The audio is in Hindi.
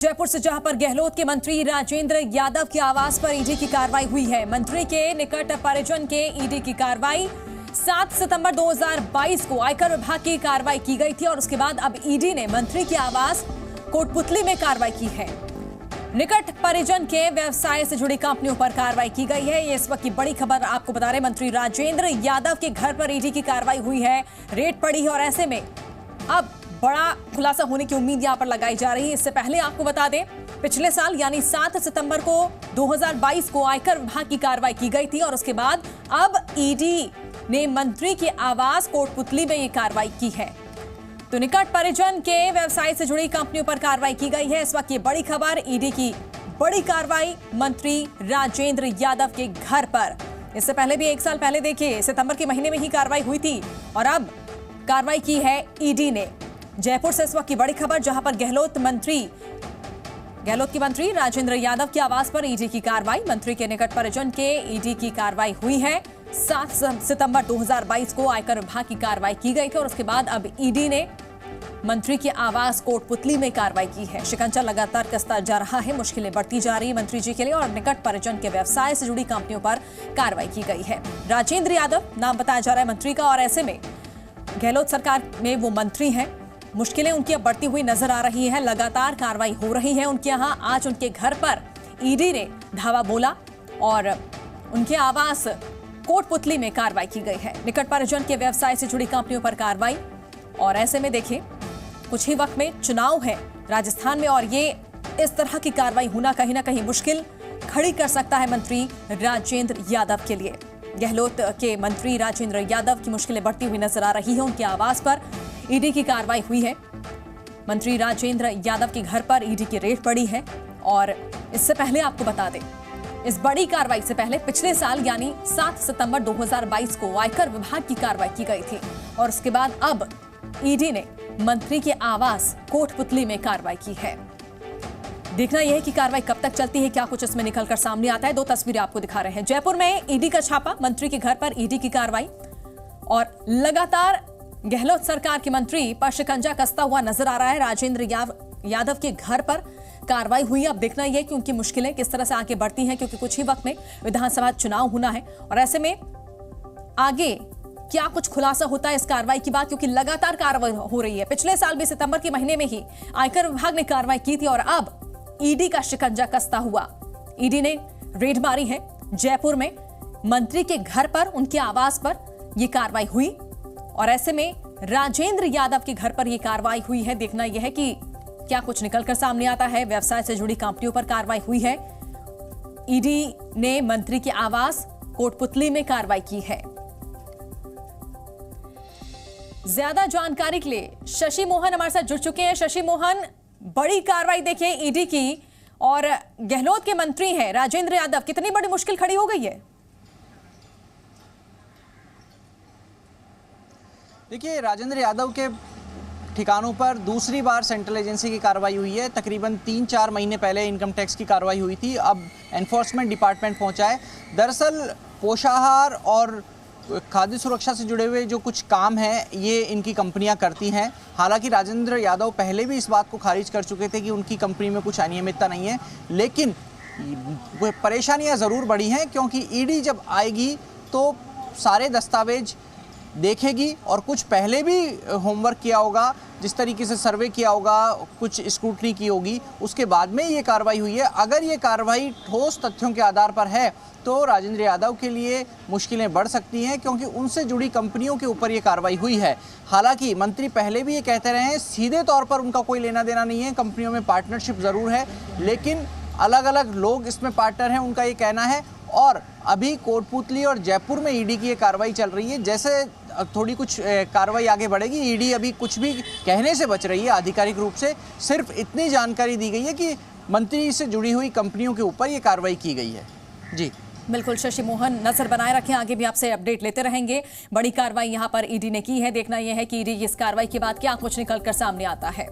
जयपुर से जहां पर गहलोत के मंत्री राजेंद्र यादव के आवास पर ईडी की कार्रवाई हुई है। मंत्री के निकट परिजन के ईडी की कार्रवाई 7 सितंबर 2022 को आयकर विभाग की कार्रवाई की गई थी और उसके बाद अब ईडी ने मंत्री के आवास कोटपुतली में कार्रवाई की है। निकट परिजन के व्यवसाय से जुड़ी कंपनियों पर कार्रवाई की गई है। ये इस वक्त की बड़ी खबर आपको बता रहे, मंत्री राजेंद्र यादव के घर पर ईडी की कार्रवाई हुई है, रेड पड़ी है और ऐसे में अब बड़ा खुलासा होने की उम्मीद यहां पर लगाई जा रही है। इससे पहले आपको बता दें, पिछले साल यानी 7 सितंबर को 2022 को आयकर विभाग की कार्रवाई की गई थी और उसके बाद अब ईडी ने मंत्री के आवास कोटपुतली में ये कार्रवाई की है। तो निकट परिजन के व्यवसाय से जुड़ी कंपनियों पर कार्रवाई की गई है। इस वक्त ये बड़ी खबर, ईडी की बड़ी कार्रवाई मंत्री राजेंद्र यादव के घर पर। इससे पहले भी 1 साल पहले देखिए सितंबर के महीने में ही कार्रवाई हुई थी और अब कार्रवाई की है ईडी ने। जयपुर से इस वक्त की बड़ी खबर, जहां पर गहलोत के मंत्री राजेंद्र यादव के आवास पर ईडी की कार्रवाई, मंत्री के निकट परिजन के ईडी की कार्रवाई हुई है। 7 सितंबर 2022 को आयकर विभाग की कार्रवाई की गई थी और उसके बाद अब ईडी ने मंत्री के आवास कोटपुतली में कार्रवाई की है। शिकंजा लगातार कसता जा रहा है, मुश्किलें बढ़ती जा रही है मंत्री जी के लिए और निकट परिजन के व्यवसाय से जुड़ी कंपनियों पर कार्रवाई की गई है। राजेंद्र यादव नाम बताया जा रहा है मंत्री का और ऐसे में गहलोत सरकार में वो मंत्री हैं, मुश्किलें उनकी अब बढ़ती हुई नजर आ रही है। लगातार कार्रवाई हो रही है उनके यहाँ। आज उनके घर पर ईडी ने धावा बोला और उनके आवास कोटपुतली में कार्रवाई की गई है। निकट परिजन के व्यवसाय से जुड़ी कंपनियों पर कार्रवाई और ऐसे में देखिए कुछ ही वक्त में चुनाव है राजस्थान में और ये इस तरह की कार्रवाई होना कहीं ना कहीं मुश्किल खड़ी कर सकता है मंत्री राजेंद्र यादव के लिए। गहलोत के मंत्री राजेंद्र यादव की मुश्किलें बढ़ती हुई नजर आ रही है। उनके आवास पर ईडी की कार्रवाई हुई है। मंत्री राजेंद्र यादव के घर पर ईडी की रेड पड़ी है और इससे पहले आपको बता दें, इस बड़ी कार्रवाई से पहले पिछले साल यानी 7 सितंबर 2022 को आयकर विभाग की कार्रवाई की गई थी और उसके बाद अब ईडी ने मंत्री के आवास कोटपुतली में कार्रवाई की है। देखना यह है कि कार्रवाई कब तक चलती है, क्या कुछ इसमें निकलकर सामने आता है। 2 तस्वीरें आपको दिखा रहे हैं। जयपुर में ईडी का छापा, मंत्री के घर पर ईडी की कार्रवाई और लगातार गहलोत सरकार के मंत्री पर शिकंजा कसता हुआ नजर आ रहा है। राजेंद्र यादव के घर पर कार्रवाई हुई। अब देखना यह कि उनकी मुश्किलें किस तरह से आगे बढ़ती हैं, क्योंकि कुछ ही वक्त में विधानसभा चुनाव होना है और ऐसे में आगे क्या कुछ खुलासा होता है इस कार्रवाई की बात, क्योंकि लगातार कार्रवाई हो रही है। पिछले साल भी सितंबर के महीने में ही आयकर विभाग ने कार्रवाई की थी और अब ईडी का शिकंजा कसता हुआ ईडी ने रेड मारी है। जयपुर में मंत्री के घर पर, उनके आवास पर यह कार्रवाई हुई और ऐसे में राजेंद्र यादव के घर पर यह कार्रवाई हुई है। देखना यह है कि क्या कुछ निकलकर सामने आता है। व्यवसाय से जुड़ी कंपनियों पर कार्रवाई हुई है। ईडी ने मंत्री के आवास कोटपुतली में कार्रवाई की है। ज्यादा जानकारी के लिए शशि मोहन हमारे साथ जुड़ चुके हैं। शशि मोहन, बड़ी कार्रवाई देखिए ईडी की और गहलोत के मंत्री हैं राजेंद्र यादव, कितनी बड़ी मुश्किल खड़ी हो गई है? देखिए, राजेंद्र यादव के ठिकानों पर दूसरी बार सेंट्रल एजेंसी की कार्रवाई हुई है। तकरीबन 3-4 महीने पहले इनकम टैक्स की कार्रवाई हुई थी, अब एनफोर्समेंट डिपार्टमेंट पहुंचा है। दरअसल पोषाहार और खाद्य सुरक्षा से जुड़े हुए जो कुछ काम हैं ये इनकी कंपनियां करती हैं। हालांकि राजेंद्र यादव पहले भी इस बात को खारिज कर चुके थे कि उनकी कंपनी में कुछ अनियमितता नहीं है, लेकिन परेशानियां ज़रूर बढ़ी हैं क्योंकि ईडी जब आएगी तो सारे दस्तावेज देखेगी और कुछ पहले भी होमवर्क किया होगा, जिस तरीके से सर्वे किया होगा, कुछ स्क्रूटनी की होगी, उसके बाद में ये कार्रवाई हुई है। अगर ये कार्रवाई ठोस तथ्यों के आधार पर है तो राजेंद्र यादव के लिए मुश्किलें बढ़ सकती हैं क्योंकि उनसे जुड़ी कंपनियों के ऊपर ये कार्रवाई हुई है। हालांकि मंत्री पहले भी ये कहते रहे हैं, सीधे तौर पर उनका कोई लेना देना नहीं है, कंपनियों में पार्टनरशिप ज़रूर है, लेकिन अलग अलग लोग इसमें पार्टनर हैं, उनका ये कहना है। और अभी कोटपुतली और जयपुर में ईडी की ये कार्रवाई चल रही है। जैसे थोड़ी कुछ कार्रवाई आगे बढ़ेगी, ईडी अभी कुछ भी कहने से बच रही है आधिकारिक रूप से। सिर्फ इतनी जानकारी दी गई है कि मंत्री से जुड़ी हुई कंपनियों के ऊपर ये कार्रवाई की गई है। जी बिल्कुल शशि मोहन, नजर बनाए रखें, आगे भी आपसे अपडेट लेते रहेंगे। बड़ी कार्रवाई यहां पर ईडी ने की है। देखना यह है कि ईडी इस कार्रवाई के बाद क्या कुछ निकलकर सामने आता है।